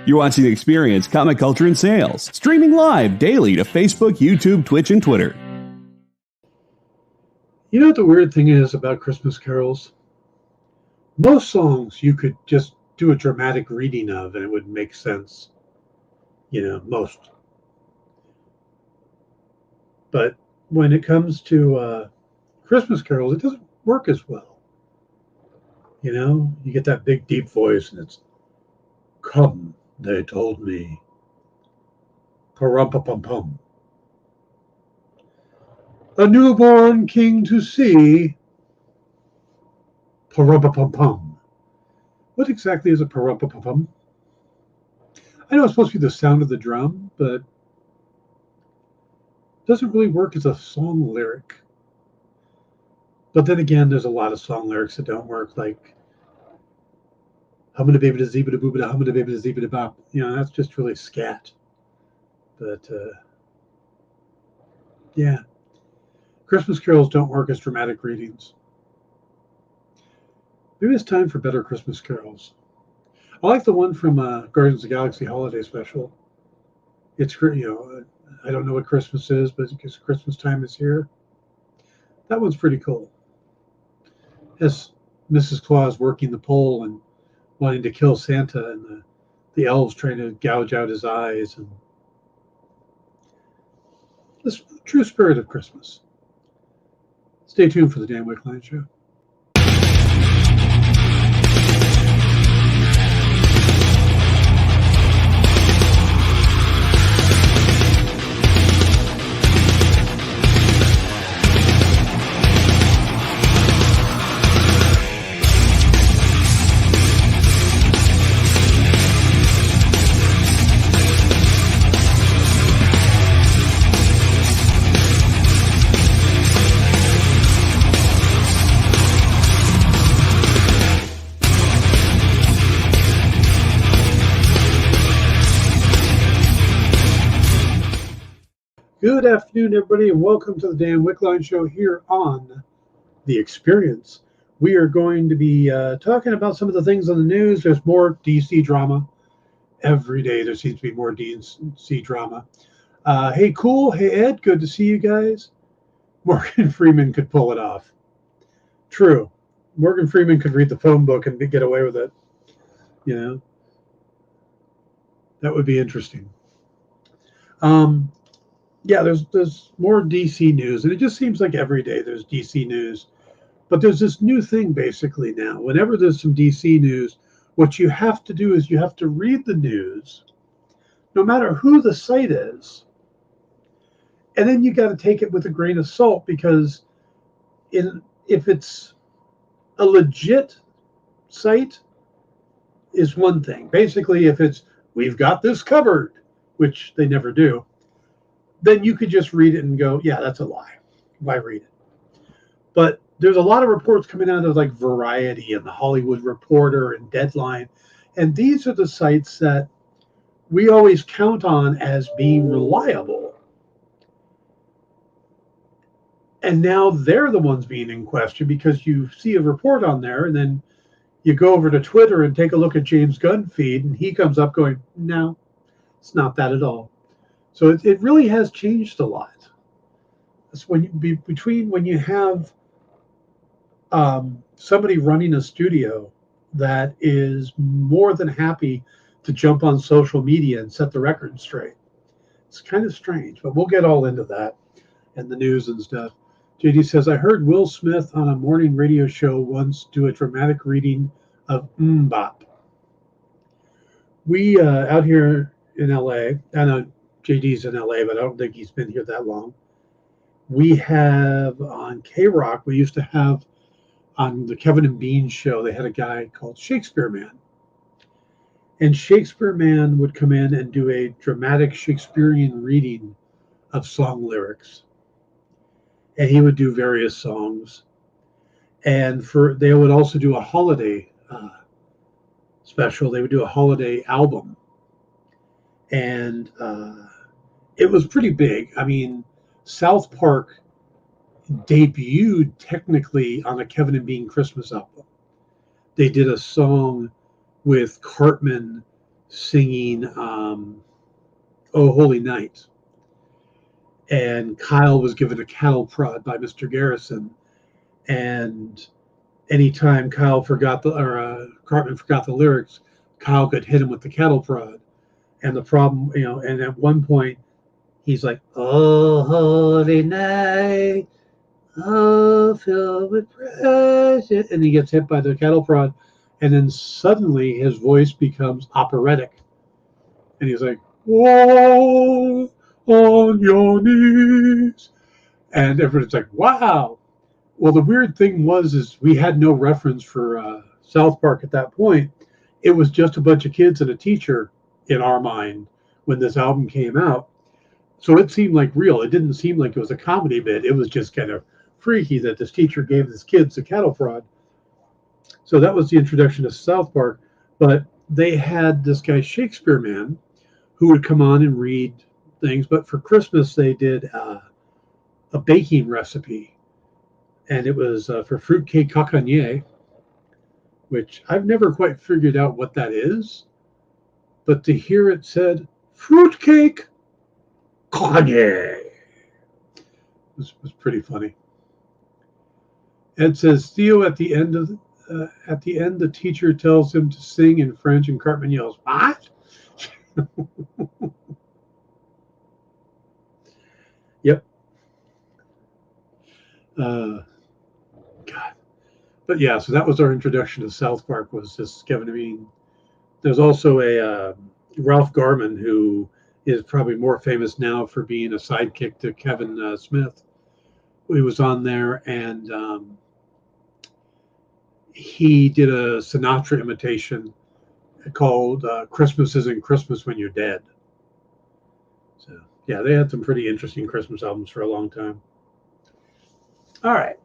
You're watching The Experience, Comic Culture and Sales, streaming live daily to Facebook, YouTube, Twitch, and Twitter. You know what the weird thing is about Christmas carols? Most songs you could just do a dramatic reading of and it would make sense. Most. But when it comes to Christmas carols, it doesn't work as well. You get that big deep voice and it's, "Come, they told me. Pa-rum-pa-pum-pum. A newborn king to see. Pa-rum-pa-pum-pum." What exactly is a pa-rum-pa-pum-pum? I know it's supposed to be the sound of the drum, but it doesn't really work as a song lyric. But then again, there's a lot of song lyrics that don't work, like "Humma da baby da zee da boo da humma da baby da zee da bop." That's just really scat. But yeah, Christmas carols don't work as dramatic readings. Maybe it's time for better Christmas carols. I like the one from Guardians of the Galaxy Holiday Special. It's, I don't know what Christmas is, but because Christmas time is here. That one's pretty cool. As Mrs. Claus working the pole and wanting to kill Santa, and the elves trying to gouge out his eyes, and the true spirit of Christmas. Stay tuned for the Dan Wickline Show. Good afternoon, everybody, and welcome to the Dan Wickline Show here on The Experience. We are going to be talking about some of the things on the news. There's more DC drama. Every day there seems to be more DC drama. Hey, Cool. Hey, Ed. Good to see you guys. Morgan Freeman could pull it off. True. Morgan Freeman could read the phone book and get away with it. That would be interesting. Yeah, there's more DC news, and it just seems like every day there's DC news. But there's this new thing basically now. Whenever there's some DC news, what you have to do is you have to read the news, no matter who the site is. And then you got to take it with a grain of salt, because if it's a legit site is one thing. Basically, if it's, "We've got this covered," which they never do, then you could just read it and go, "Yeah, that's a lie. Why read it?" But there's a lot of reports coming out of like Variety and the Hollywood Reporter and Deadline. And these are the sites that we always count on as being reliable. And now they're the ones being in question, because you see a report on there and then you go over to Twitter and take a look at James Gunn's feed, and he comes up going, "No, it's not that at all." So it really has changed a lot. It's when you have somebody running a studio that is more than happy to jump on social media and set the record straight. It's kind of strange, but we'll get all into that and the news and stuff. JD says, "I heard Will Smith on a morning radio show once do a dramatic reading of Mbop." We out here in LA, I know JD's in LA, but I don't think he's been here that long. We have on K-Rock, we used to have on the Kevin and Bean show, they had a guy called Shakespeare Man. And Shakespeare Man would come in and do a dramatic Shakespearean reading of song lyrics. And he would do various songs. And they would also do a holiday special. They would do a holiday album. And it was pretty big. I mean, South Park debuted technically on a Kevin and Bean Christmas album. They did a song with Cartman singing "Oh Holy Night," and Kyle was given a cattle prod by Mr. Garrison, and anytime Cartman forgot the lyrics, Kyle could hit him with the cattle prod. And the problem, and at one point he's like, "Oh holy night, oh filled with precious," and he gets hit by the cattle prod, and then suddenly his voice becomes operatic, and he's like, "Whoa, on your knees," and everyone's like, "Wow." Well, the weird thing is we had no reference for South Park at that point. It was just a bunch of kids and a teacher in our mind when this album came out. So it seemed like real. It didn't seem like it was a comedy bit. It was just kind of freaky that this teacher gave this kids a cattle prod. So that was the introduction to South Park. But they had this guy, Shakespeare Man, who would come on and read things. But for Christmas, they did a baking recipe. And it was for fruitcake coconnier, which I've never quite figured out what that is. But to hear it said, fruitcake coconnier, was pretty funny. Ed says, Theo, at the end, the teacher tells him to sing in French, and Cartman yells, "What?" Yep. God. But yeah, so that was our introduction to South Park, was this Kevin. I mean, there's also a Ralph Garman, who is probably more famous now for being a sidekick to Kevin Smith. He was on there, and he did a Sinatra imitation called "Christmas Isn't Christmas When You're Dead." So yeah, they had some pretty interesting Christmas albums for a long time. All right.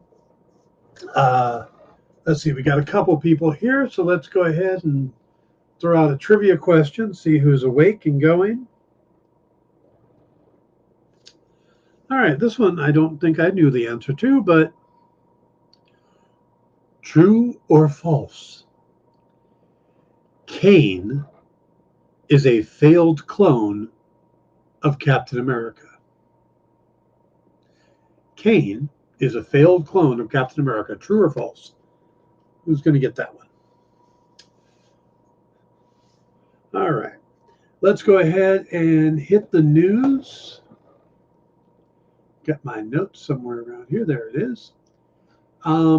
Let's see, we got a couple people here, so let's go ahead and throw out a trivia question, see who's awake and going. All right, this one I don't think I knew the answer to, but true or false? Kane is a failed clone of Captain America. Kane is a failed clone of Captain America. True or false? Who's going to get that one? All right. Let's go ahead and hit the news. Got my notes somewhere around here. There it is. How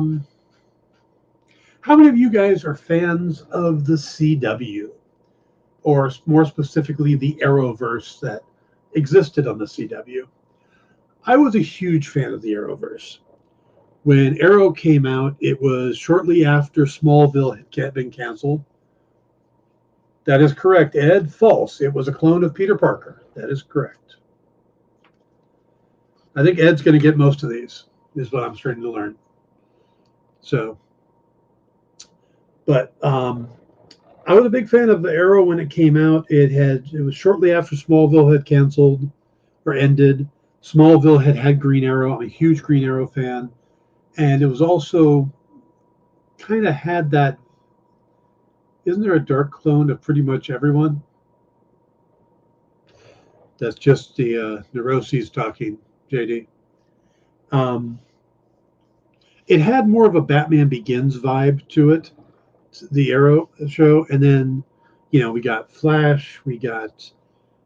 many of you guys are fans of the CW? Or more specifically, the Arrowverse that existed on the CW? I was a huge fan of the Arrowverse. When Arrow came out, it was shortly after Smallville had been canceled. That is correct, Ed. False. It was a clone of Peter Parker. That is correct. I think Ed's going to get most of these, is what I'm starting to learn. So, but I was a big fan of the Arrow when it came out. It was shortly after Smallville had canceled or ended. Smallville had Green Arrow. I'm a huge Green Arrow fan. And it was also kind of had that, isn't there a dark clone of pretty much everyone? That's just the neuroses talking, JD. It had more of a Batman Begins vibe to it, the Arrow show. And then, we got Flash, we got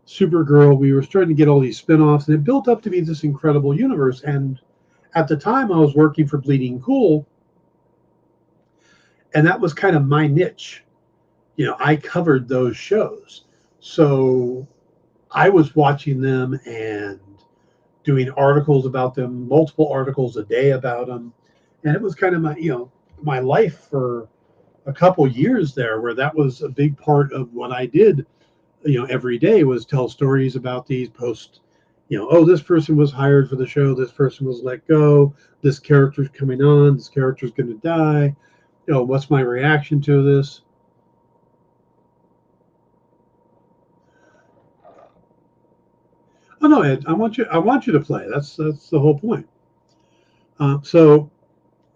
Supergirl. We were starting to get all these spinoffs, and it built up to be this incredible universe. And at the time, I was working for Bleeding Cool, and that was kind of my niche. I covered those shows. So I was watching them and doing articles about them, multiple articles a day about them. And it was kind of my life for a couple years there, where that was a big part of what I did, every day, was tell stories about these, post, this person was hired for the show, this person was let go, this character's coming on, this character's going to die, what's my reaction to this? Oh no, Ed, I want you to play. That's the whole point. So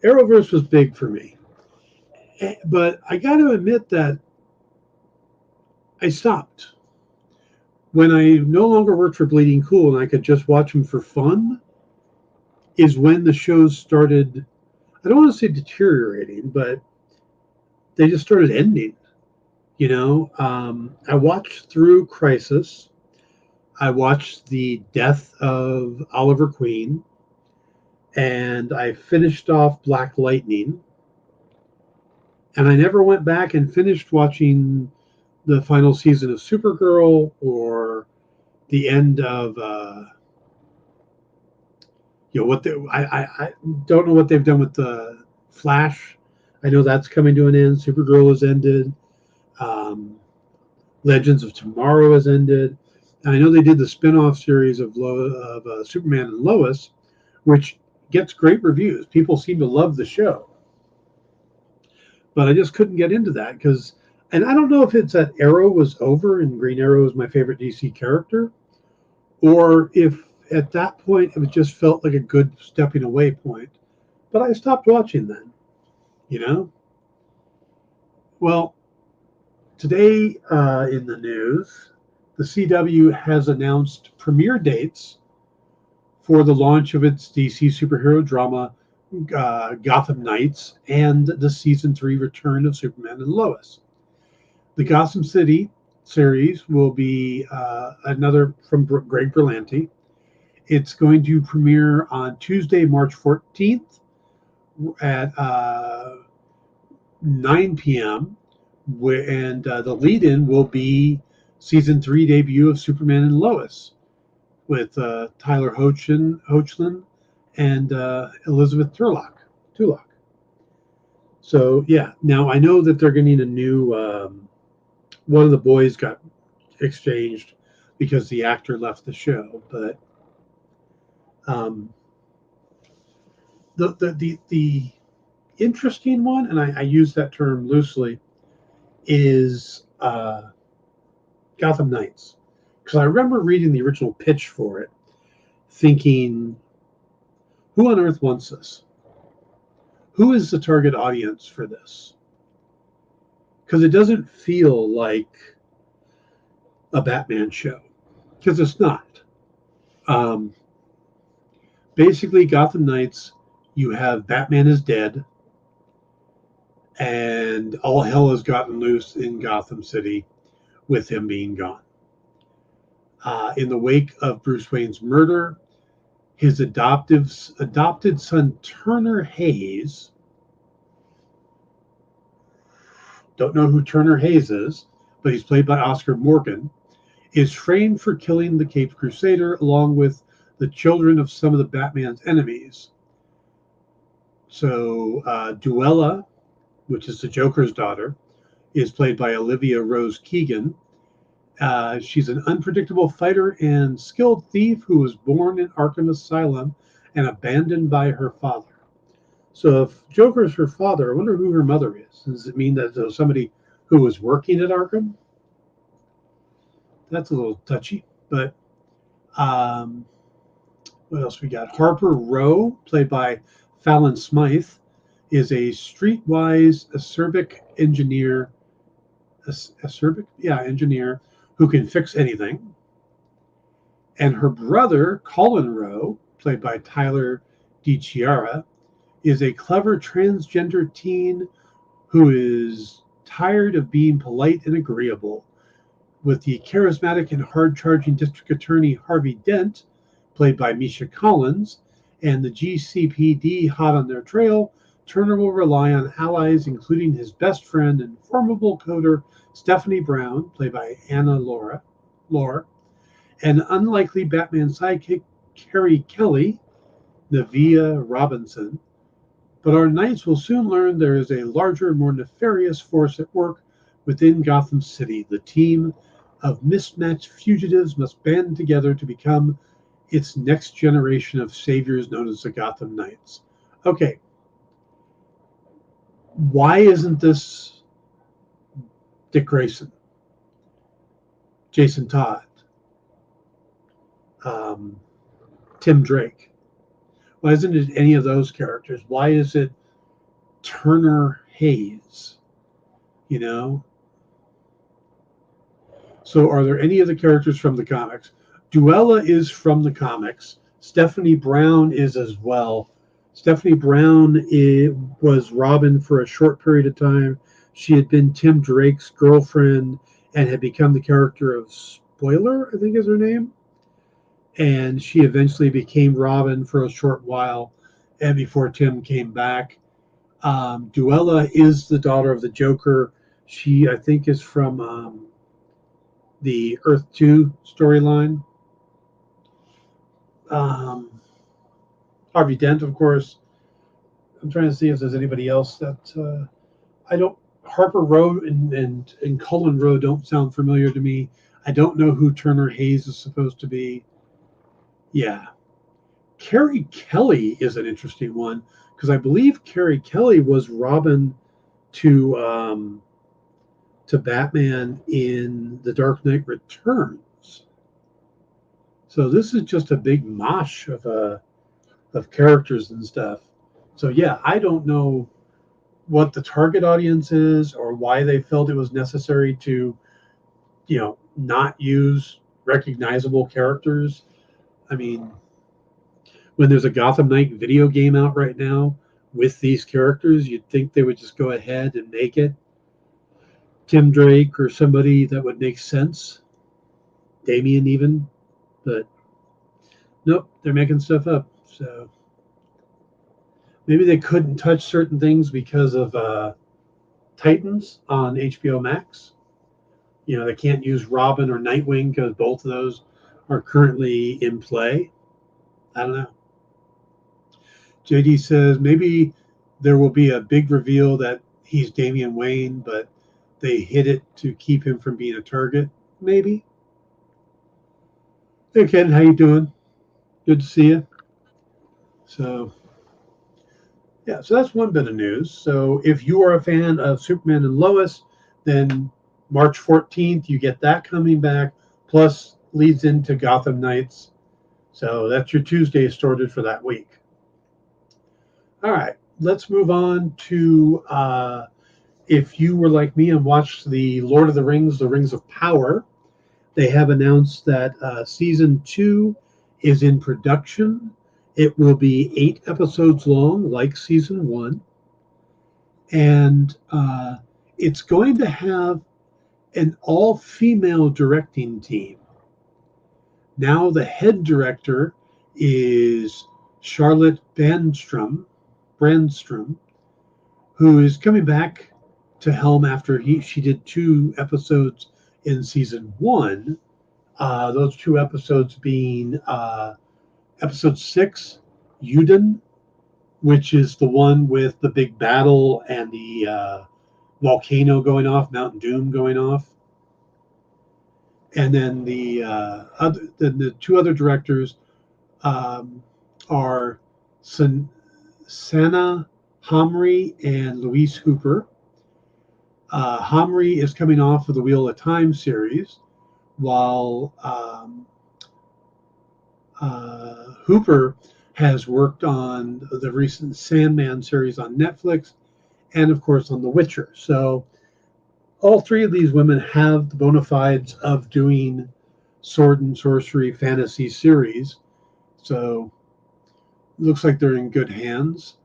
Arrowverse was big for me, but I got to admit that I stopped. When I no longer worked for Bleeding Cool and I could just watch them for fun, is when the shows started, I don't want to say deteriorating, but they just started ending. I watched through Crisis. I watched the death of Oliver Queen, and I finished off Black Lightning. And I never went back and finished watching the final season of Supergirl or the end of what I don't know what they've done with the Flash. I know that's coming to an end. Supergirl has ended. Legends of Tomorrow has ended. And I know they did the spin-off series of Superman and Lois, which gets great reviews. People seem to love the show. But I just couldn't get into that because, and I don't know if it's that Arrow was over and Green Arrow is my favorite DC character, or if at that point it just felt like a good stepping away point. But I stopped watching then, you know? Well, today in the news, the CW has announced premiere dates for the launch of its DC superhero drama, Gotham Knights, and the season 3 return of Superman and Lois. The Gotham City series will be another from Greg Berlanti. It's going to premiere on Tuesday, March 14th at 9 p.m. And the lead-in will be season 3 debut of Superman and Lois with Tyler Hoechlin and Elizabeth Turlock. So yeah, now I know that they're getting a new. One of the boys got exchanged because the actor left the show, but the interesting one, and I use that term loosely, is Gotham Knights, because I remember reading the original pitch for it, thinking, who on earth wants this? Who is the target audience for this? Because it doesn't feel like a Batman show, because it's not. Basically, Gotham Knights, you have Batman is dead, and all hell has gotten loose in Gotham City with him being gone. In the wake of Bruce Wayne's murder, his adopted son Turner Hayes, don't know who Turner Hayes is, but he's played by Oscar Morgan, is framed for killing the Caped Crusader along with the children of some of the Batman's enemies. So Duella, which is the Joker's daughter, is played by Olivia Rose Keegan. She's an unpredictable fighter and skilled thief who was born in Arkham Asylum and abandoned by her father. So if Joker is her father, I wonder who her mother is. Does it mean that there's somebody who was working at Arkham? That's a little touchy. But what else we got? Harper Row, played by Fallon Smythe, is a streetwise acerbic engineer who can fix anything. And her brother, Colin Rowe, played by Tyler DiChiara, is a clever transgender teen who is tired of being polite and agreeable. With the charismatic and hard-charging District Attorney Harvey Dent, played by Misha Collins, and the GCPD hot on their trail, Turner will rely on allies including his best friend and formidable coder Stephanie Brown, played by Anna Lore, and unlikely Batman sidekick Carrie Kelly, Nevia Robinson. But our knights will soon learn there is a larger, more nefarious force at work within Gotham City. The team of mismatched fugitives must band together to become its next generation of saviors known as the Gotham Knights. Okay. Why isn't this Dick Grayson, Jason Todd, Tim Drake? Why isn't it any of those characters? Why is it Turner Hayes? So are there any of the characters from the comics? Duella is from the comics. Stephanie Brown is as well. Stephanie Brown was Robin for a short period of time. She had been Tim Drake's girlfriend and had become the character of Spoiler, I think is her name. And she eventually became Robin for a short while, and before Tim came back. Duella is the daughter of the Joker. She, I think, is from the Earth 2 storyline. Harvey Dent, of course. I'm trying to see if there's anybody else that I don't. Harper Row and Cullen Row don't sound familiar to me. I don't know who Turner Hayes is supposed to be. Yeah. Carrie Kelly is an interesting one because I believe Carrie Kelly was Robin to Batman in The Dark Knight Returns. So this is just a big mosh of characters and stuff. So yeah, I don't know what the target audience is or why they felt it was necessary to, not use recognizable characters. I mean, when there's a Gotham Knight video game out right now with these characters, you'd think they would just go ahead and make it Tim Drake or somebody that would make sense. Damian even. But nope, they're making stuff up. So maybe they couldn't touch certain things because of Titans on HBO Max. They can't use Robin or Nightwing because both of those are currently in play. I don't know. JD says maybe there will be a big reveal that he's Damian Wayne, but they hid it to keep him from being a target. Maybe. Hey Ken, how you doing? Good to see you. So that's one bit of news. So if you are a fan of Superman and Lois, then March 14th, you get that coming back, plus leads into Gotham Knights. So that's your Tuesday sorted for that week. All right, let's move on to if you were like me and watched the Lord of the Rings, The Rings of Power, they have announced that season 2 is in production. It will be 8 episodes long, like season 1. And it's going to have an all-female directing team. Now the head director is Charlotte Brandstrom, who is coming back to helm after she did 2 episodes in season 1. Those 2 episodes being episode 6, Uden, which is the one with the big battle and the volcano going off, Mount Doom going off. And then the 2 other directors are Sana Hamri and Louise Hooper. Hamri is coming off of the Wheel of Time series, while Hooper has worked on the recent Sandman series on Netflix and, of course, on The Witcher. So all 3 of these women have the bona fides of doing sword and sorcery fantasy series. So it looks like they're in good hands.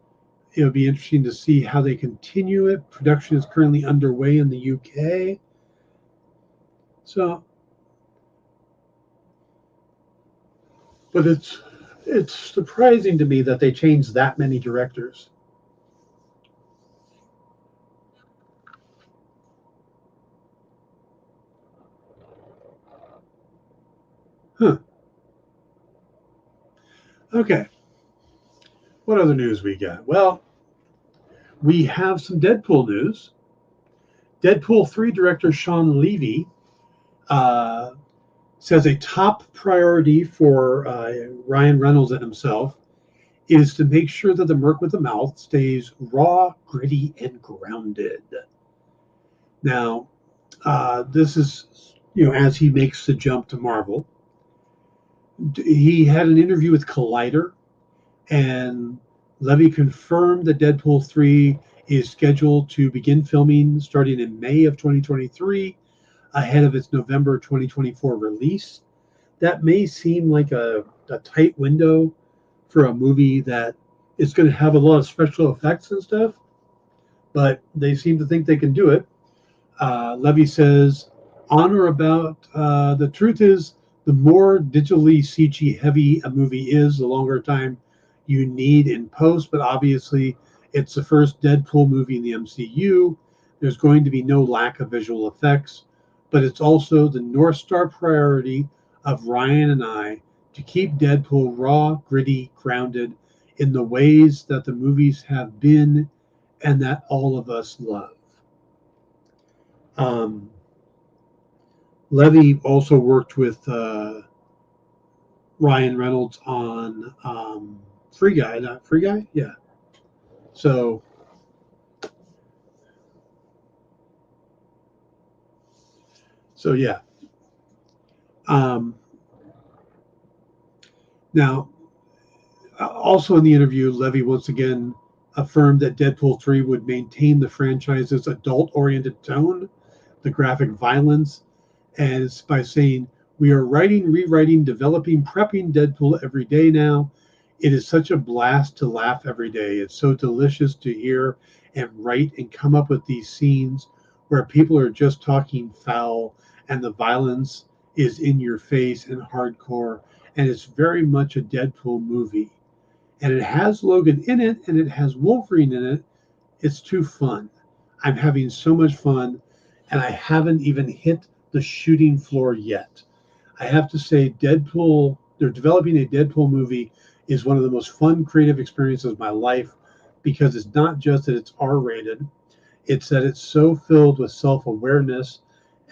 It'll be interesting to see how they continue it. Production is currently underway in the UK. So, but it's surprising to me that they changed that many directors. Huh. Okay. What other news we got? Well, we have some Deadpool news. Deadpool 3 director Sean Levy says a top priority for Ryan Reynolds and himself is to make sure that the Merc with the Mouth stays raw, gritty, and grounded. Now, this is, as he makes the jump to Marvel. He had an interview with Collider, and Levy confirmed that Deadpool 3 is scheduled to begin filming starting in May of 2023. ahead of its November 2024 release. That may seem like a tight window for a movie that is going to have a lot of special effects and stuff, but they seem to think they can do it. Levy says, on or about, the truth is, the more digitally CG heavy a movie is, the longer time you need in post, but obviously it's the first Deadpool movie in the MCU. There's going to be no lack of visual effects, but it's also the North Star priority of Ryan and I to keep Deadpool raw, gritty, grounded in the ways that the movies have been and that all of us love. Levy also worked with Ryan Reynolds on Free Guy, not Free Guy? Yeah. So yeah. Now, also in the interview, Levy once again affirmed that Deadpool 3 would maintain the franchise's adult-oriented tone, the graphic violence, and it's by saying, we are writing, rewriting, developing, prepping Deadpool every day now. It is such a blast to laugh every day. It's so delicious to hear and write and come up with these scenes where people are just talking foul and the violence is in your face and hardcore. And it's very much a Deadpool movie. And it has Logan in it and it has Wolverine in it. It's too fun. I'm having so much fun and I haven't even hit the shooting floor yet. I have to say, Deadpool, they're developing a Deadpool movie is one of the most fun creative experiences of my life because it's not just that it's R-rated, it's that it's so filled with self-awareness,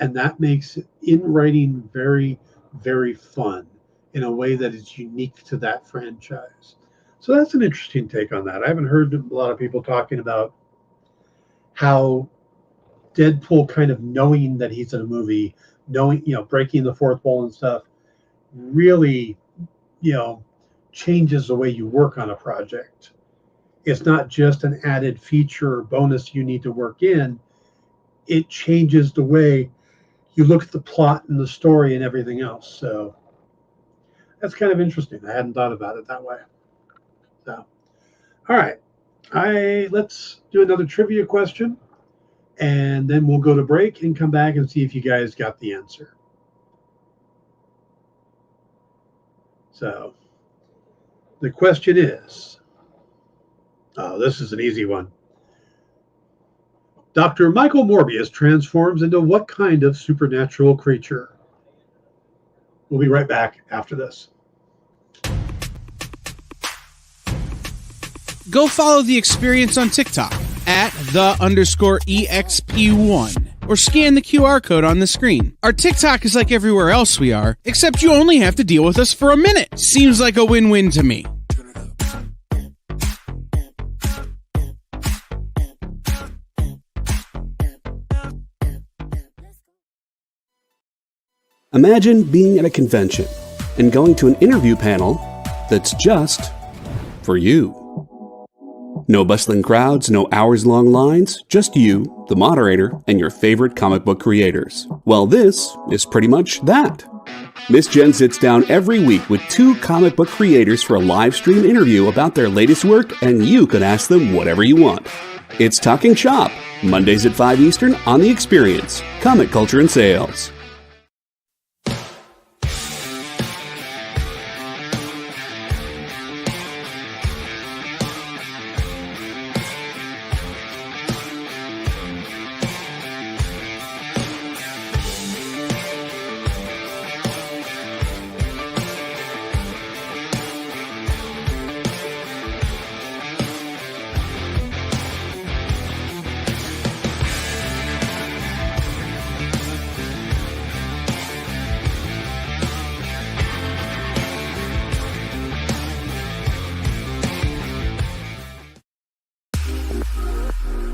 and that makes in writing very, very fun in a way that is unique to that franchise. So that's an interesting take on that. I haven't heard a lot of people talking about how Deadpool kind of knowing that he's in a movie, knowing, breaking the fourth wall and stuff, really, changes the way you work on a project. It's not just an added feature or bonus you need to work in. It changes the way you look at the plot and the story and everything else. So that's kind of interesting. I hadn't thought about it that way. So, all right. Let's do another trivia question, and then we'll go to break and come back and see if you guys got the answer. So the question is, this is an easy one. Dr. Michael Morbius transforms into what kind of supernatural creature? We'll be right back after this. Go follow the experience on TikTok at @the_EXP1 or scan the QR code on the screen. Our TikTok is like everywhere else we are, except you only have to deal with us for a minute. Seems like a win-win to me. Imagine being at a convention and going to an interview panel that's just for you. No bustling crowds, no hours-long lines, just you, the moderator, and your favorite comic book creators. Well, this is pretty much that. Miss Jen sits down every week with 2 comic book creators for a live stream interview about their latest work, and you can ask them whatever you want. It's Talking Shop, Mondays at 5 Eastern on The Experience, Comic Culture and Sales.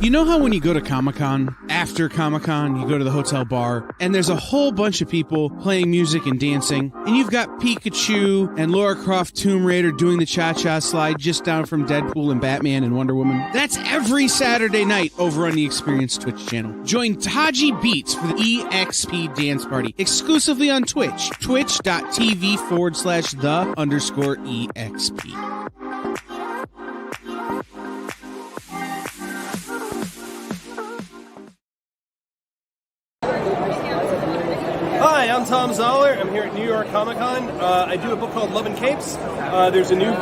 You know how when you go to Comic-Con, after Comic-Con, you go to the hotel bar, and there's a whole bunch of people playing music and dancing, and you've got Pikachu and Lara Croft Tomb Raider doing the cha-cha slide just down from Deadpool and Batman and Wonder Woman? That's every Saturday night over on the Experience Twitch channel. Join Taji Beats for the EXP Dance Party, exclusively on Twitch, twitch.tv/the_EXP. Hi, I'm Tom Zoller. I'm here at New York Comic Con. I do a book called Love and Capes. There's a new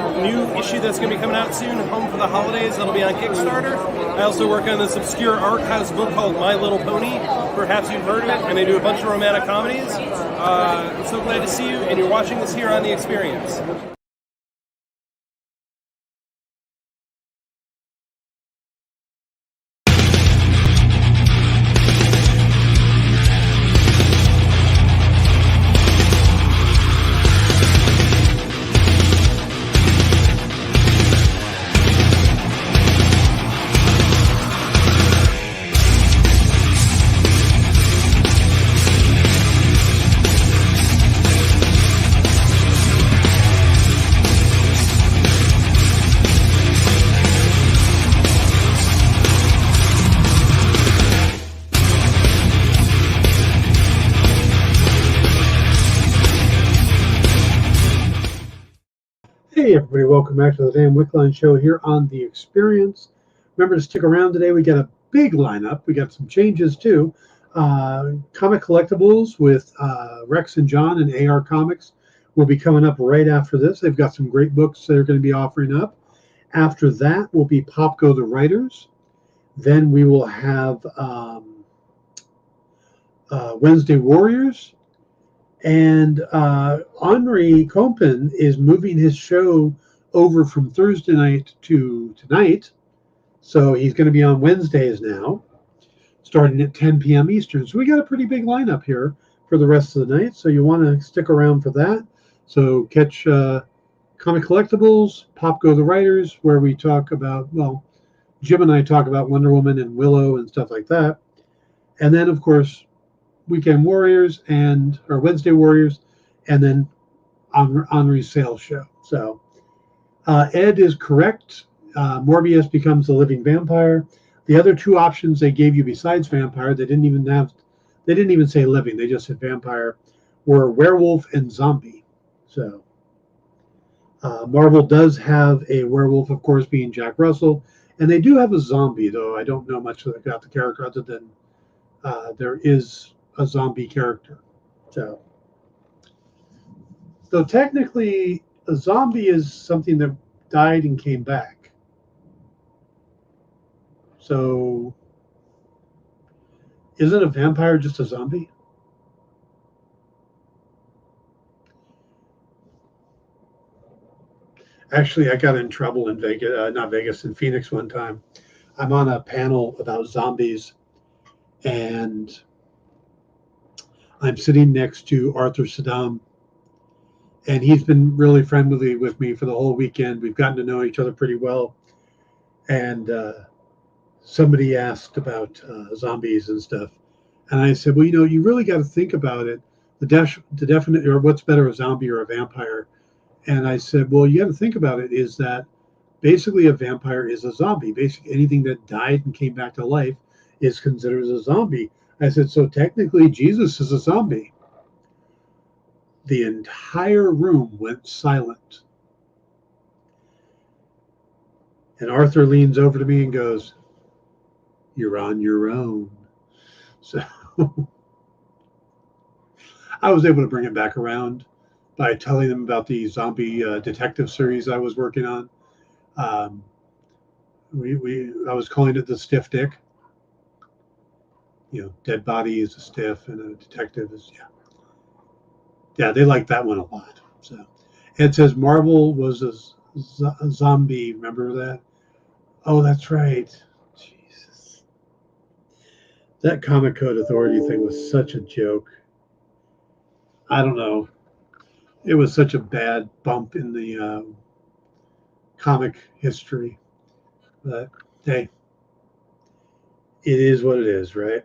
issue that's going to be coming out soon, Home for the Holidays. That'll be on Kickstarter. I also work on this obscure art house book called My Little Pony. Perhaps you've heard of it. And I do a bunch of romantic comedies. I'm so glad to see you, and you're watching this here on The Experience. Hey everybody, welcome back to the Dan Wickline Show here on The Experience. Remember to stick around today. We got a big lineup. We got some changes too. Comic collectibles with Rex and John and AR Comics will be coming up right after this. They've got some great books they're going to be offering up. After that will be Pop Go the Writers. Then we will have Wednesday Warriors. And Henri Compen is moving his show over from Thursday night to tonight. So he's going to be on Wednesdays now, starting at 10 p.m. Eastern. So we got a pretty big lineup here for the rest of the night. So you want to stick around for that. So catch Comic Collectibles, Pop Go the Writers, where we talk about, well, Jim and I talk about Wonder Woman and Willow and stuff like that. And then, of course, Weekend Warriors or Wednesday Warriors, and then Henri's sales show. So Ed is correct. Morbius becomes the living vampire. The other two options they gave you besides vampire, they didn't even say living. They just said vampire, were werewolf and zombie. So Marvel does have a werewolf, of course, being Jack Russell, and they do have a zombie, though I don't know much about the character other than there is a zombie character. So technically a zombie is something that died and came back. So isn't a vampire just a zombie? Actually, I got in trouble in in Phoenix one time. I'm on a panel about zombies, and I'm sitting next to Arthur Saddam, and he's been really friendly with me for the whole weekend. We've gotten to know each other pretty well. And somebody asked about zombies and stuff. And I said, well, you really got to think about it. The definite, or what's better, a zombie or a vampire? And I said, well, you got to think about it is that basically a vampire is a zombie. Basically anything that died and came back to life is considered a zombie. I said, so technically Jesus is a zombie. The entire room went silent. And Arthur leans over to me and goes, you're on your own. So I was able to bring him back around by telling them about the zombie detective series I was working on. I was calling it the Stiff Dick. Dead body is a stiff and a detective is, yeah, they like that one a lot. So it says Marvel was a zombie. Remember that? Oh, that's right. Jesus. That Comic Code Authority thing was such a joke. I don't know. It was such a bad bump in the comic history. But hey, It is what it is, right?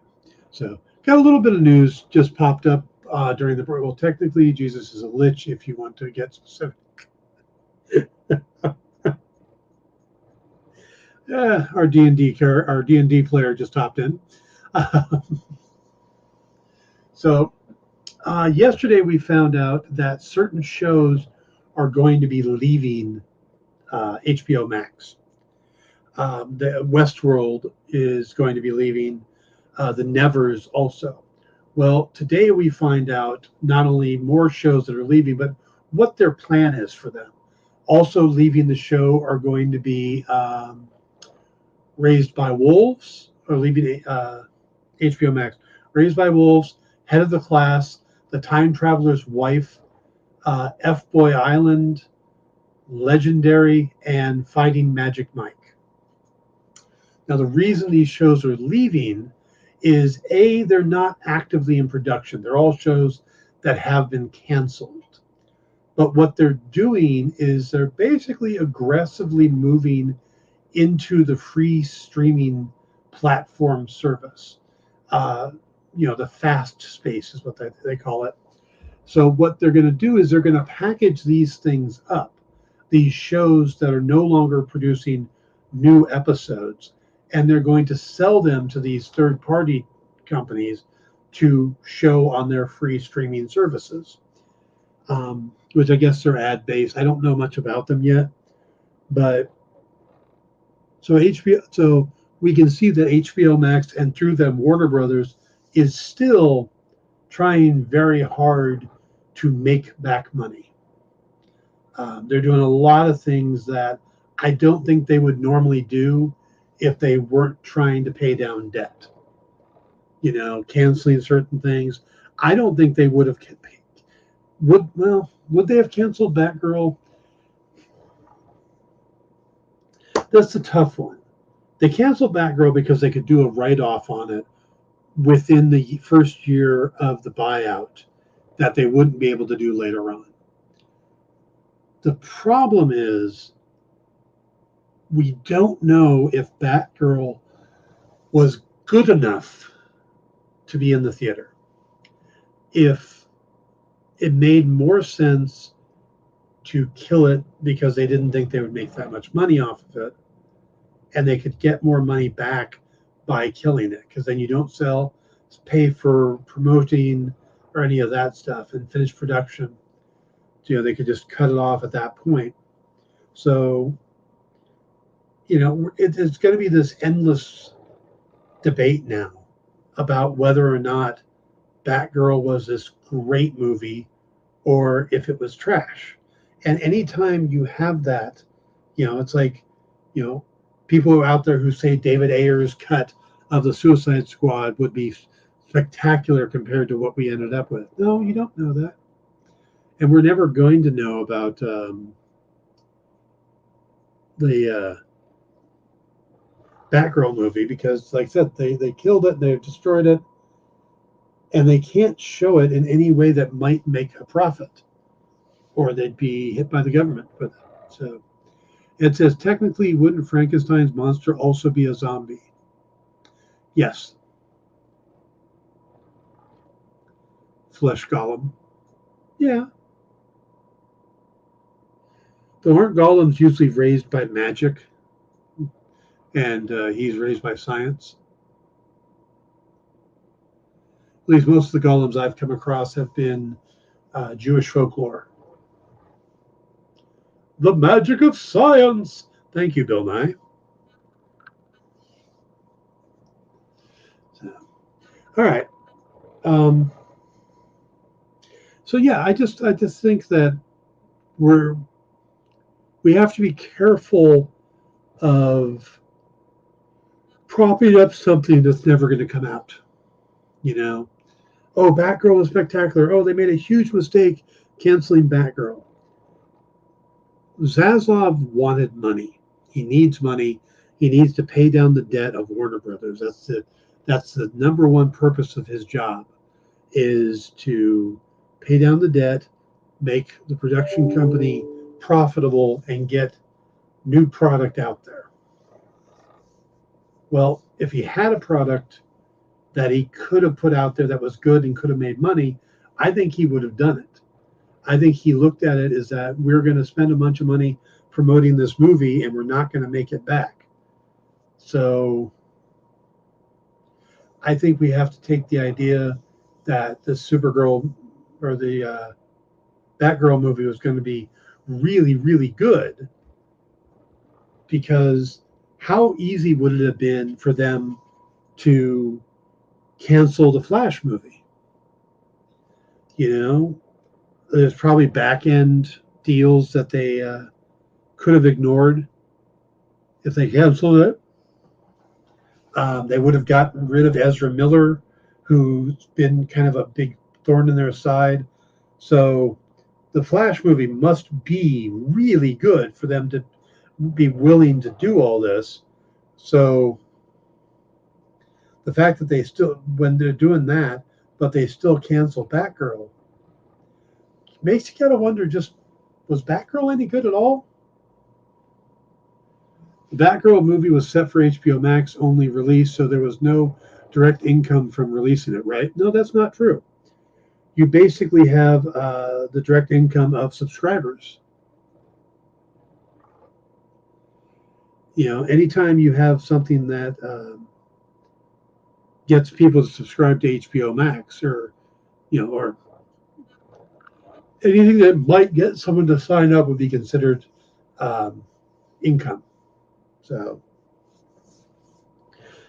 So, got a little bit of news just popped up during the break. Well, technically, Jesus is a lich if you want to get specific. Yeah, our D&D player just hopped in. So, yesterday we found out that certain shows are going to be leaving HBO Max. The Westworld is going to be leaving. The Nevers also. Well, today we find out not only more shows that are leaving, but what their plan is for them. Also leaving the show are going to be Raised by Wolves, or leaving HBO Max. Raised by Wolves, Head of the Class, The Time Traveler's Wife, F-Boy Island, Legendary, and Fighting Magic Mike. Now, the reason these shows are leaving is A, they're not actively in production. They're all shows that have been canceled. But what they're doing is they're basically aggressively moving into the free streaming platform service. The fast space is what they call it. So what they're going to do is they're going to package these things up, these shows that are no longer producing new episodes, and they're going to sell them to these third-party companies to show on their free streaming services, which I guess they're ad-based. I don't know much about them yet, but so we can see that HBO Max and through them Warner Brothers is still trying very hard to make back money. They're doing a lot of things that I don't think they would normally do if they weren't trying to pay down debt. Canceling certain things. I don't think they would have would they have canceled Batgirl? That's a tough one. They canceled Batgirl because they could do a write-off on it within the first year of the buyout that they wouldn't be able to do later on. The problem is we don't know if Batgirl was good enough to be in the theater. If it made more sense to kill it because they didn't think they would make that much money off of it, and they could get more money back by killing it, because then you don't pay for promoting or any of that stuff and finish production. They could just cut it off at that point. So, it's going to be this endless debate now about whether or not Batgirl was this great movie or if it was trash. And anytime you have that, it's like, people out there who say David Ayer's cut of the Suicide Squad would be spectacular compared to what we ended up with. No, you don't know that. And we're never going to know about the Batgirl movie because, like I said, they killed it, they destroyed it, and they can't show it in any way that might make a profit, or they'd be hit by the government for that. So it says, technically, wouldn't Frankenstein's monster also be a zombie? Yes. Flesh golem. Yeah. Though aren't golems usually raised by magic? And he's raised by science? At least most of the golems I've come across have been Jewish folklore. The magic of science. Thank you, Bill Nye. So, all right. So yeah, I just think that we have to be careful of propping up something that's never going to come out. Oh, Batgirl was spectacular. Oh, they made a huge mistake canceling Batgirl. Zaslav wanted money. He needs money. He needs to pay down the debt of Warner Brothers. That's the number one purpose of his job, is to pay down the debt, make the production company profitable, and get new product out there. Well, if he had a product that he could have put out there that was good and could have made money, I think he would have done it. I think he looked at it as that we're going to spend a bunch of money promoting this movie and we're not going to make it back. So I think we have to take the idea that the Supergirl or the Batgirl movie was going to be really, really good, because how easy would it have been for them to cancel the Flash movie? You know, there's probably back end deals that they could have ignored if they canceled it. They would have gotten rid of Ezra Miller, who's been kind of a big thorn in their side. So the Flash movie must be really good for them to be willing to do all this. So the fact that they still, when they're doing that, but they still cancel Batgirl, makes you kind of wonder, just, was Batgirl any good at all? The Batgirl movie was set for HBO Max only release, so there was no direct income from releasing it, right? No, that's not true. You basically have the direct income of subscribers. You know, anytime you have something that gets people to subscribe to HBO Max, or, you know, or anything that might get someone to sign up, would be considered income. So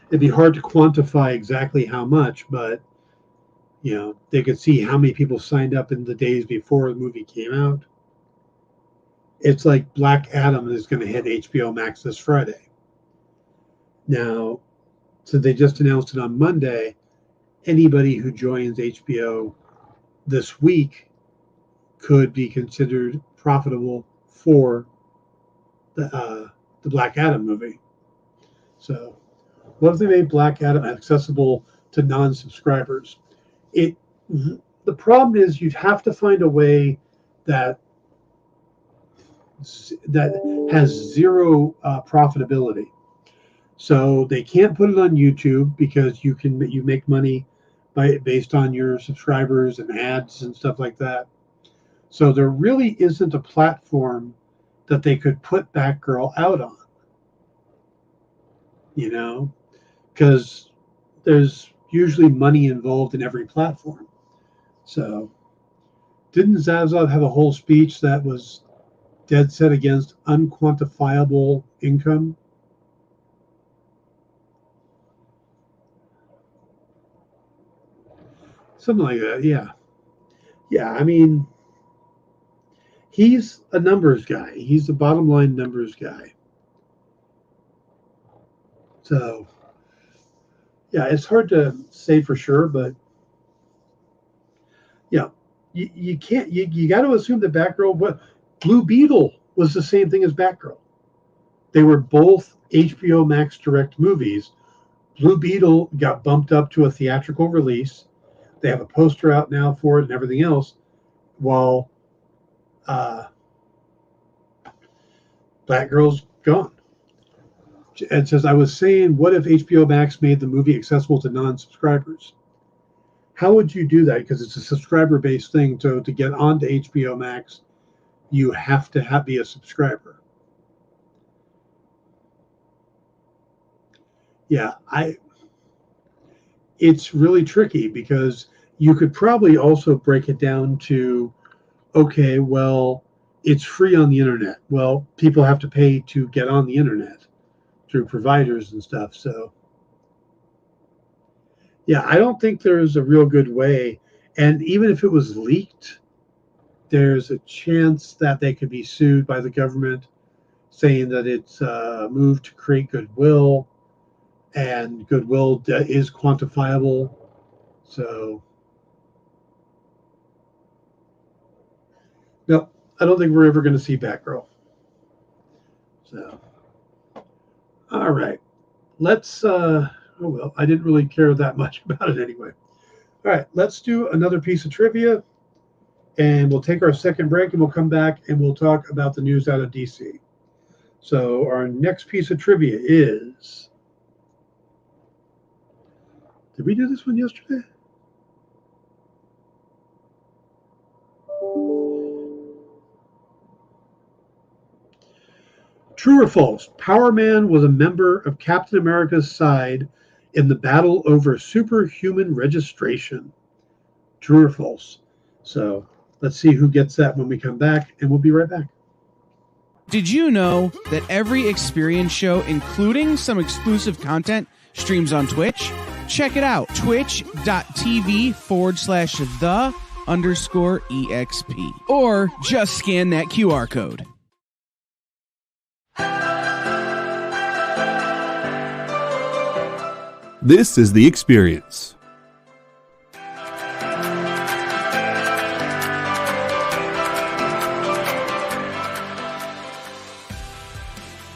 it'd be hard to quantify exactly how much, but, you know, they could see how many people signed up in the days before the movie came out. It's like Black Adam is going to hit HBO Max this Friday. Now, so they just announced it on Monday. Anybody who joins HBO this week could be considered profitable for the Black Adam movie. So what if they made Black Adam accessible to non-subscribers? The problem is you'd have to find a way that has zero profitability. So they can't put it on YouTube, because you make money based on your subscribers and ads and stuff like that. So there really isn't a platform that they could put Batgirl out on, you know, because there's usually money involved in every platform. So didn't Zaslav have a whole speech that was dead set against unquantifiable income? Something like that, yeah. Yeah, I mean, he's a numbers guy. He's the bottom line numbers guy. So, yeah, it's hard to say for sure, but yeah, you can't, you got to assume that Batgirl, Blue Beetle was the same thing as Batgirl. They were both HBO Max direct movies. Blue Beetle got bumped up to a theatrical release. They have a poster out now for it and everything else, while Batgirl's gone. And says, I was saying, what if HBO Max made the movie accessible to non-subscribers? How would you do that? Because it's a subscriber-based thing. So to get onto HBO Max, you have to be a subscriber. Yeah, it's really tricky, because you could probably also break it down to, okay, well, it's free on the internet. Well, people have to pay to get on the internet through providers and stuff. So, yeah, I don't think there's a real good way. And even if it was leaked, there's a chance that they could be sued by the government, saying that it's moved to create goodwill, and goodwill is quantifiable. So, no, I don't think we're ever going to see Batgirl. So, all right, let's, oh, well, I didn't really care that much about it anyway. All right, let's do another piece of trivia, and we'll take our second break, and we'll come back and we'll talk about the news out of DC. So our next piece of trivia is, Did we do this one yesterday? True or false? Power Man was a member of Captain America's side in the battle over superhuman registration. True or false? So let's see who gets that when we come back, and we'll be right back. Did you know that every Experience show, including some exclusive content, streams on Twitch? Check it out, twitch.tv/the_EXP. Or just scan that QR code. This is The Experience.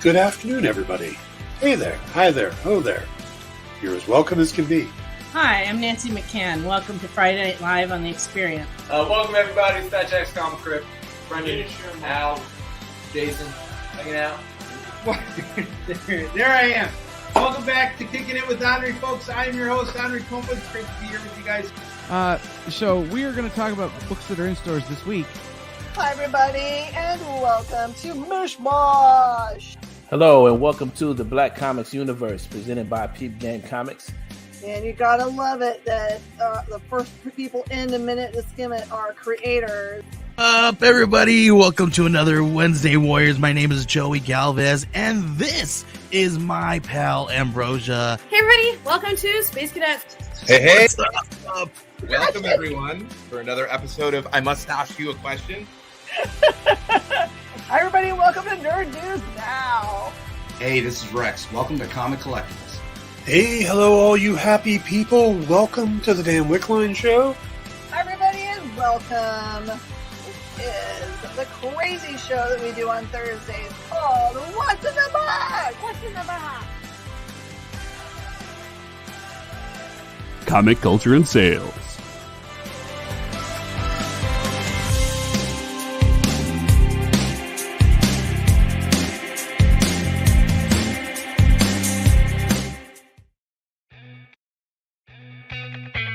Good afternoon, everybody. Hey there, hi there, ho there. You're as welcome as can be. Hi, I'm Nancy McCann. Welcome to Friday Night Live on The Experience. Welcome everybody, it's Fat Jack's Comic Crypt. Brendan, Al, Jason, hanging out. There I am. Welcome back to Kicking It with Henry, folks. I am your host, Henry Copeland. It's great to be here with you guys. So we are going to talk about books that are in stores this week. Hi, everybody, and welcome to Mishmash. Hello, and welcome to the Black Comics Universe, presented by Peep Game Comics. And you gotta love it that the first people in the minute to skim it are creators. Up, everybody! Welcome to another Wednesday Warriors. My name is Joey Galvez, and this is my pal Ambrosia. Hey, everybody! Welcome to Space Cadet. Hey! What's up? Welcome, everyone, for another episode of I Must Ask You a Question. Hi, everybody, welcome to Nerd News Now. Hey, this is Rex. Welcome to Comic Collectibles. Hey, hello, all you happy people. Welcome to the Dan Wickline Show. Hi, everybody, and welcome. This is the crazy show that we do on Thursdays called What's in the Box? What's in the box? Comic culture and sales.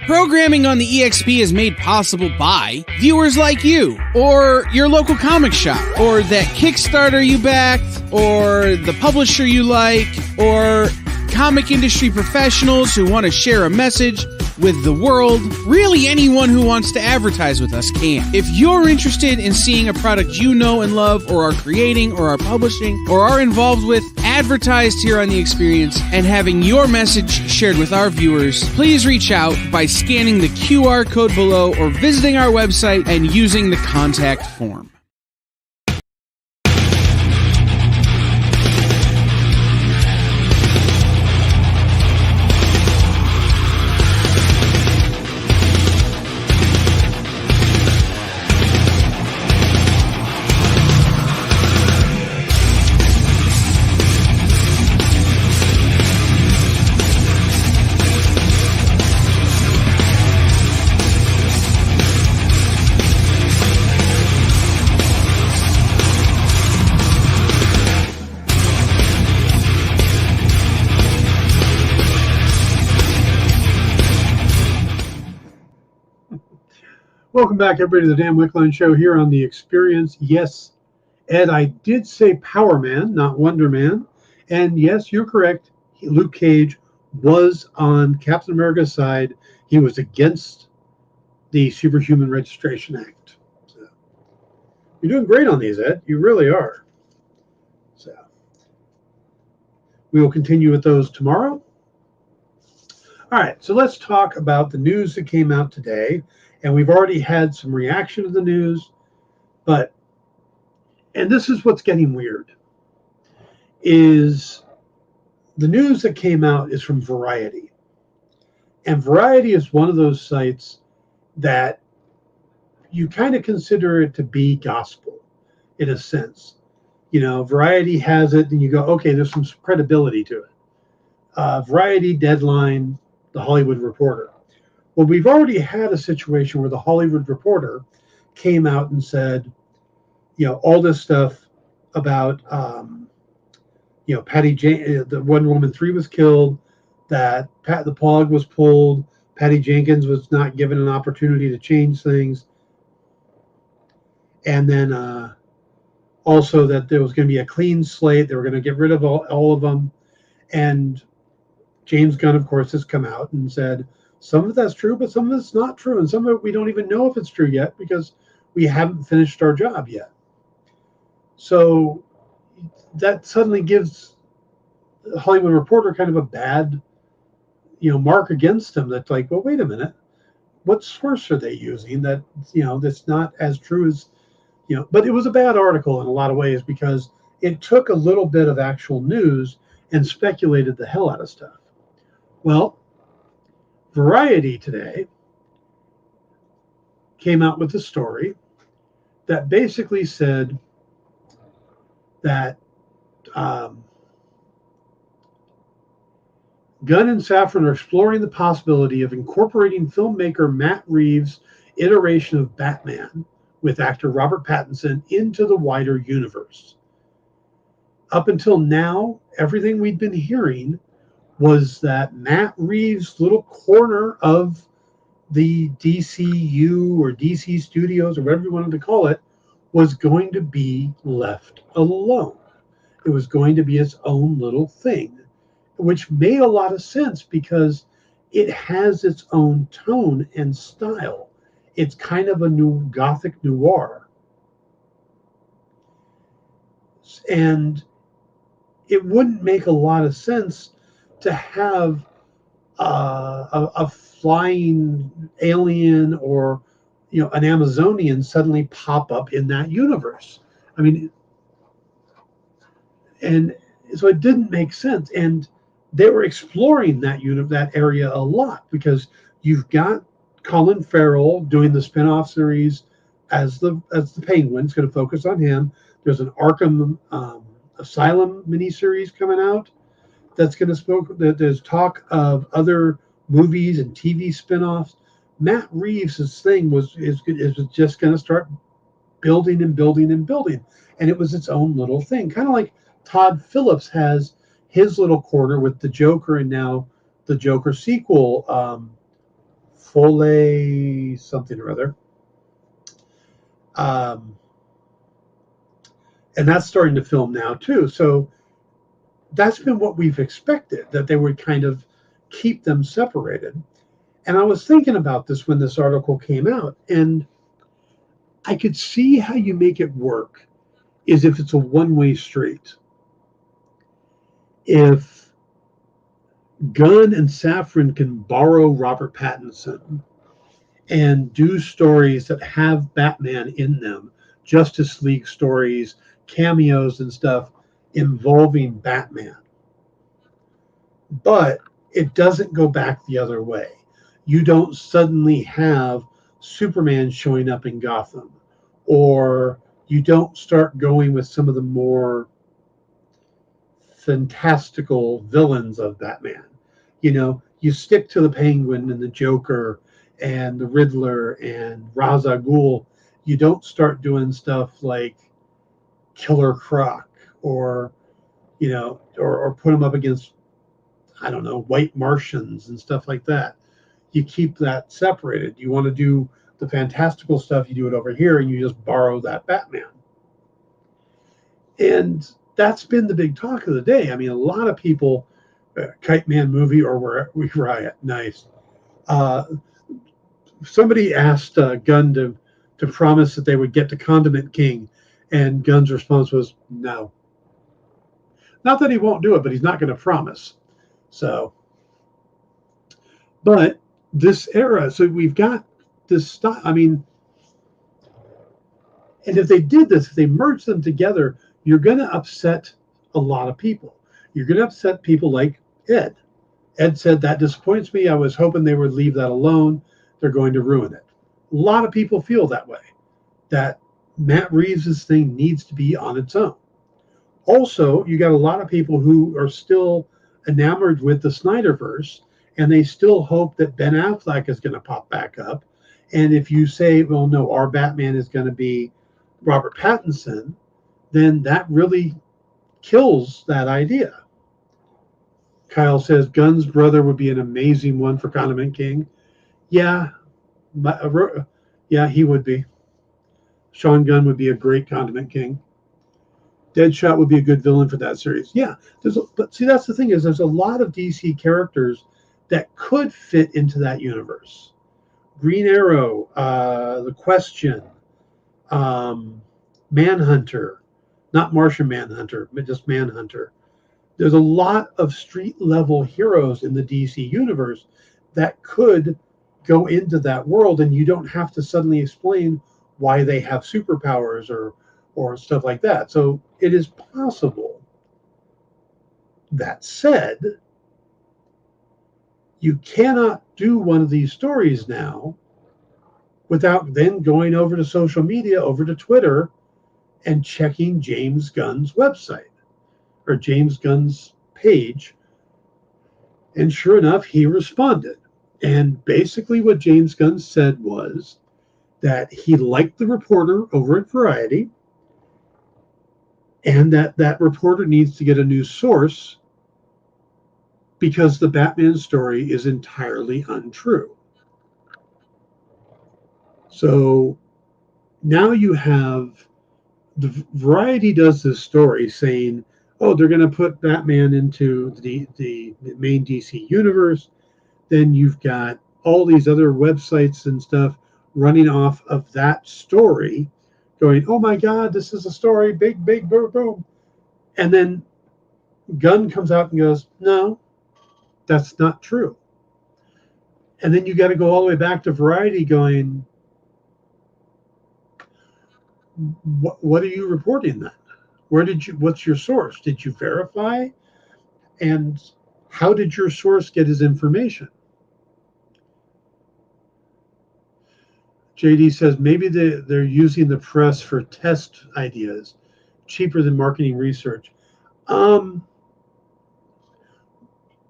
Programming on the EXP is made possible by viewers like you, or your local comic shop, or that Kickstarter you backed, or the publisher you like, or comic industry professionals who want to share a message with the world. Really, anyone who wants to advertise with us can. If you're interested in seeing a product you know and love, or are creating, or are publishing, or are involved with, advertised here on The Experience, and having your message shared with our viewers, please reach out by scanning the QR code below or visiting our website and using the contact form. Welcome back, everybody, to the Dan Wickline Show here on The Experience. Yes, Ed, I did say Power Man, not Wonder Man. And yes, you're correct. Luke Cage was on Captain America's side. He was against the Superhuman Registration Act. So, you're doing great on these, Ed. You really are. So we will continue with those tomorrow. All right, so let's talk about the news that came out today. And we've already had some reaction to the news, and this is what's getting weird, is the news that came out is from Variety. And Variety is one of those sites that you kind of consider it to be gospel in a sense. You know, Variety has it and you go, okay, there's some credibility to it. Variety, Deadline, The Hollywood Reporter. Well, we've already had a situation where The Hollywood Reporter came out and said, you know, all this stuff about, Patty Jane, the Wonder Woman 3 was killed, that the plug was pulled. Patty Jenkins was not given an opportunity to change things. And then also that there was going to be a clean slate. They were going to get rid of all of them. And James Gunn, of course, has come out and said some of that's true, but some of it's not true. And some of it we don't even know if it's true yet because we haven't finished our job yet. So that suddenly gives the Hollywood Reporter kind of a bad, mark against them. That's like, well, wait a minute. What source are they using that, that's not as true as, but it was a bad article in a lot of ways because it took a little bit of actual news and speculated the hell out of stuff. Well, Variety today came out with a story that basically said that Gunn and Safran are exploring the possibility of incorporating filmmaker Matt Reeves' iteration of Batman with actor Robert Pattinson into the wider universe. Up until now, everything we'd been hearing was that Matt Reeves' little corner of the DCU or DC Studios or whatever you wanted to call it was going to be left alone. It was going to be its own little thing, which made a lot of sense because it has its own tone and style. It's kind of a new gothic noir. And it wouldn't make a lot of sense to have a flying alien or an Amazonian suddenly pop up in that universe. I mean, and so it didn't make sense. And they were exploring that area a lot because you've got Colin Farrell doing the spin-off series as the Penguin. It's going to focus on him. There's an Arkham Asylum miniseries coming out that's going to there's talk of other movies and TV spin-offs. Matt Reeves' thing is just going to start building and building and building, and it was its own little thing, kind of like Todd Phillips has his little corner with the Joker, and now the Joker sequel, Foley something or other, and that's starting to film now too. So that's been what we've expected, that they would kind of keep them separated. And I was thinking about this when this article came out, and I could see how you make it work is if it's a one-way street. If Gunn and Safran can borrow Robert Pattinson and do stories that have Batman in them, Justice League stories, cameos and stuff involving Batman, but it doesn't go back the other way. You don't suddenly have Superman showing up in Gotham, or you don't start going with some of the more fantastical villains of Batman. You stick to the Penguin and the Joker and the Riddler and Ra's al Ghul. You don't start doing stuff like Killer Croc or put them up against, I don't know, White Martians and stuff like that. You keep that separated. You want to do the fantastical stuff, you do it over here, and you just borrow that Batman. And that's been the big talk of the day. I mean, a lot of people, Kite Man movie or Where We Riot, nice. Somebody asked Gunn to promise that they would get to Condiment King, and Gunn's response was no. Not that he won't do it, but he's not going to promise. So, but this era, so we've got this stuff. I mean, and if they did this, if they merged them together, you're going to upset a lot of people. You're going to upset people like Ed. Ed said, that disappoints me. I was hoping they would leave that alone. They're going to ruin it. A lot of people feel that way, that Matt Reeves' thing needs to be on its own. Also, you got a lot of people who are still enamored with the Snyderverse, and they still hope that Ben Affleck is going to pop back up. And if you say, well, no, our Batman is going to be Robert Pattinson, then that really kills that idea. Kyle says Gunn's brother would be an amazing one for Condiment King. Yeah, yeah, he would be. Sean Gunn would be a great Condiment King. Deadshot would be a good villain for that series. Yeah, but see, that's the thing, is there's a lot of DC characters that could fit into that universe. Green Arrow, The Question, Manhunter, not Martian Manhunter, but just Manhunter. There's a lot of street level heroes in the DC universe that could go into that world, and you don't have to suddenly explain why they have superpowers or stuff like that. So it is possible. That said, you cannot do one of these stories now without then going over to social media, over to Twitter, and checking James Gunn's website or James Gunn's page. And sure enough, he responded. And basically what James Gunn said was that he liked the reporter over at Variety, and that reporter needs to get a new source because the Batman story is entirely untrue. So now you have the Variety does this story saying, oh, they're going to put Batman into the main DC universe. Then you've got all these other websites and stuff running off of that story going, oh my God, this is a story, big, big, boom, boom. And then Gunn comes out and goes, no, that's not true. And then you got to go all the way back to Variety going, what are you reporting then? What's your source? Did you verify? And how did your source get his information? JD says maybe they're using the press for test ideas, cheaper than marketing research.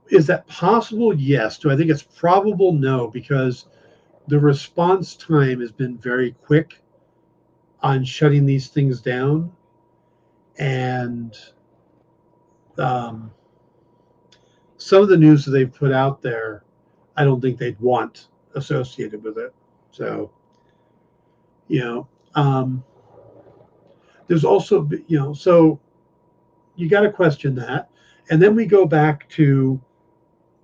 Is that possible? Yes. Do I think it's probable? No, because the response time has been very quick on shutting these things down. And some of the news that they've put out there, I don't think they'd want associated with it. So, there's also, so you got to question that. And then we go back to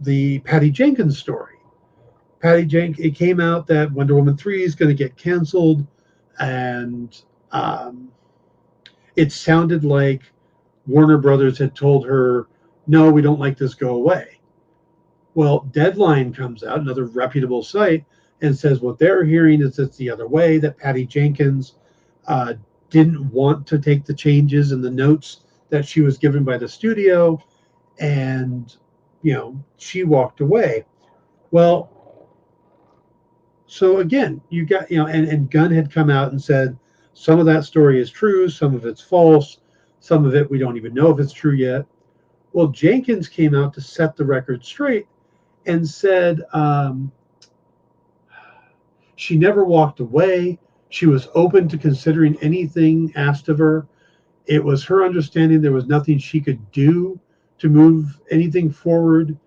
the Patty Jenkins story. It came out that Wonder Woman 3 is going to get canceled, and it sounded like Warner Brothers had told her, no, we don't like this, go away. Well, Deadline comes out, another reputable site, and says what they're hearing is it's the other way, that Patty Jenkins didn't want to take the changes in the notes that she was given by the studio, and, she walked away. Well, so again, you got, and Gunn had come out and said, some of that story is true, some of it's false, some of it we don't even know if it's true yet. Well, Jenkins came out to set the record straight and said she never walked away. She was open to considering anything asked of her. It was her understanding there was nothing she could do to move anything forward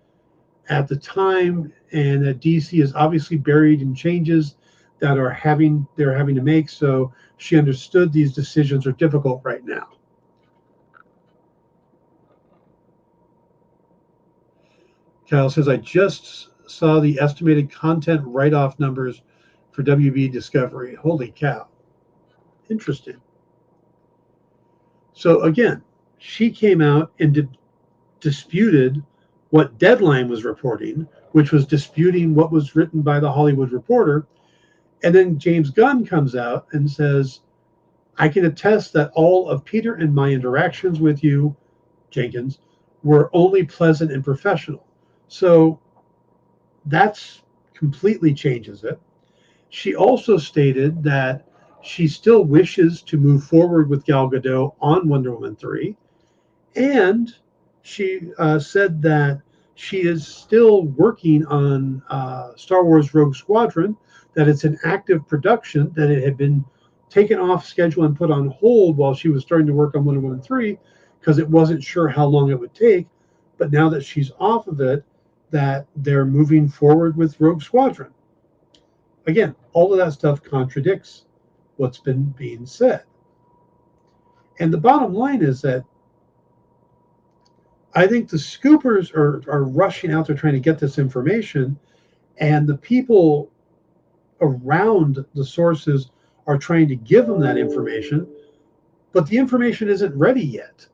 at the time, and that DC is obviously buried in changes that they're having to make. So she understood these decisions are difficult right now. Kyle says, I just saw the estimated content write-off numbers for WB Discovery. Holy cow. Interesting. So again, she came out and disputed what Deadline was reporting, which was disputing what was written by the Hollywood Reporter. And then James Gunn comes out and says, I can attest that all of Peter and my interactions with you, Jenkins, were only pleasant and professional. So that's completely changes it. She also stated that she still wishes to move forward with Gal Gadot on Wonder Woman 3. And she said that she is still working on Star Wars Rogue Squadron, that it's an active production, that it had been taken off schedule and put on hold while she was starting to work on Wonder Woman 3 because it wasn't sure how long it would take. but now that she's off of it, that they're moving forward with Rogue Squadron. Again, all of that stuff contradicts what's been being said. And the bottom line is that I think the scoopers are rushing out there trying to get this information, and the people around the sources are trying to give them that information, but the information isn't ready yet.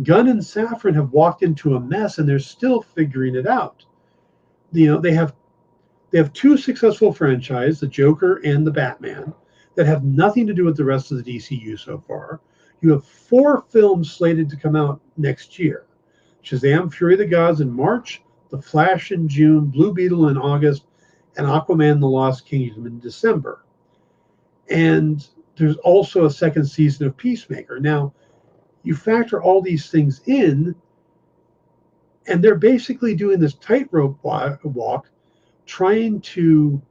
Gunn and Safran have walked into a mess, and they're still figuring it out. They have two successful franchises, the Joker and the Batman, that have nothing to do with the rest of the DCU so far. You have 4 films slated to come out next year. Shazam! Fury of the Gods in March, The Flash in June, Blue Beetle in August, and Aquaman the Lost Kingdom in December. And there's also a second season of Peacemaker. Now, you factor all these things in, and they're basically doing this tightrope walk, trying to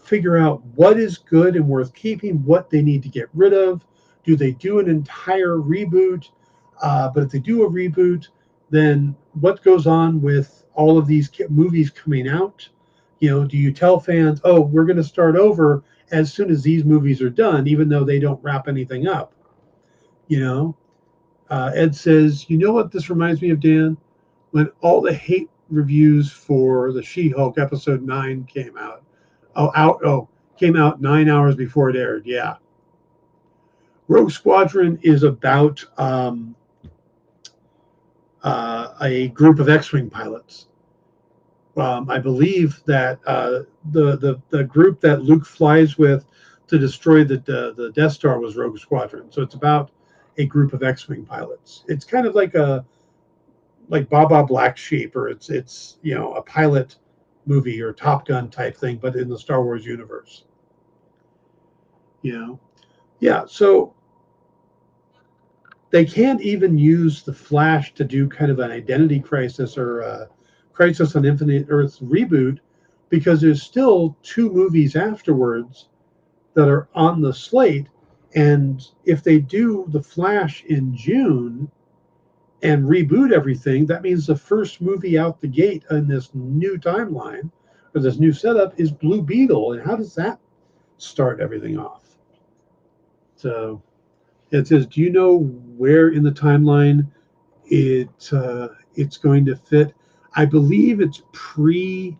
figure out what is good and worth keeping, what they need to get rid of. Do they do an entire reboot? But if they do a reboot, then what goes on with all of these movies coming out? Do you tell fans, oh, we're going to start over as soon as these movies are done, even though they don't wrap anything up? Ed says, you know what this reminds me of, Dan? When all the hate reviews for the She-Hulk episode 9 came out. Came out 9 hours before it aired. Yeah. Rogue Squadron is about a group of X-Wing pilots. I believe that the group that Luke flies with to destroy the Death Star was Rogue Squadron. So it's about a group of X-Wing pilots. It's kind of like Baba Black Sheep, or it's a pilot movie or Top Gun type thing, but in the Star Wars universe. Yeah. So they can't even use the Flash to do kind of an identity crisis or a Crisis on Infinite Earths reboot, because there's still 2 movies afterwards that are on the slate. And if they do the Flash in June and reboot everything, that means the first movie out the gate in this new timeline or this new setup is Blue Beetle. And how does that start everything off? So it says, do you know where in the timeline it's going to fit? I believe it's pre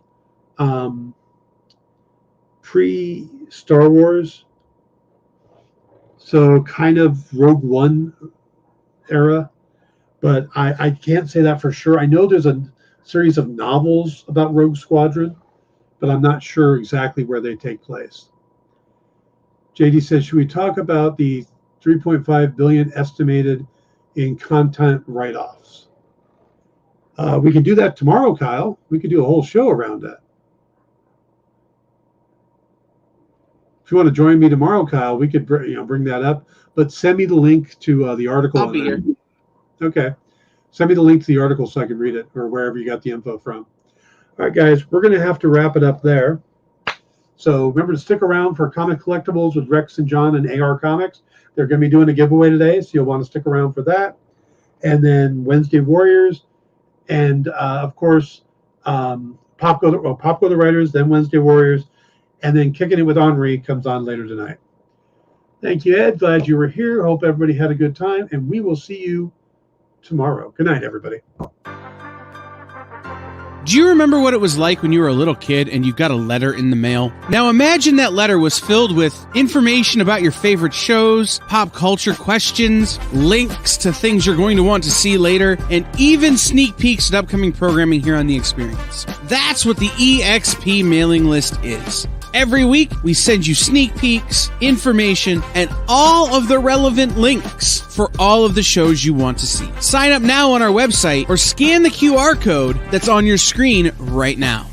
Star Wars. So kind of Rogue One era, but I can't say that for sure. I know there's a series of novels about Rogue Squadron, but I'm not sure exactly where they take place. JD says, should we talk about the $3.5 billion estimated in content write-offs? We can do that tomorrow, Kyle. We could do a whole show around that. If you want to join me tomorrow, Kyle, we could bring that up. But send me the link to the article. I'll be here. Okay. Send me the link to the article so I can read it, or wherever you got the info from. All right, guys, we're going to have to wrap it up there. So remember to stick around for Comic Collectibles with Rex and John and AR Comics. They're going to be doing a giveaway today, so you'll want to stick around for that. And then Wednesday Warriors, and of course, Pop Go the Writers, then Wednesday Warriors, and then Kicking It with Henri comes on later tonight. Thank you, Ed. Glad you were here. Hope everybody had a good time, and we will see you tomorrow. Good night, everybody. Do you remember what it was like when you were a little kid and you got a letter in the mail? Now imagine that letter was filled with information about your favorite shows, pop culture questions, links to things you're going to want to see later, and even sneak peeks at upcoming programming here on The Experience. That's what the EXP mailing list is. Every week, we send you sneak peeks, information, and all of the relevant links for all of the shows you want to see. Sign up now on our website or scan the QR code that's on your screen right now.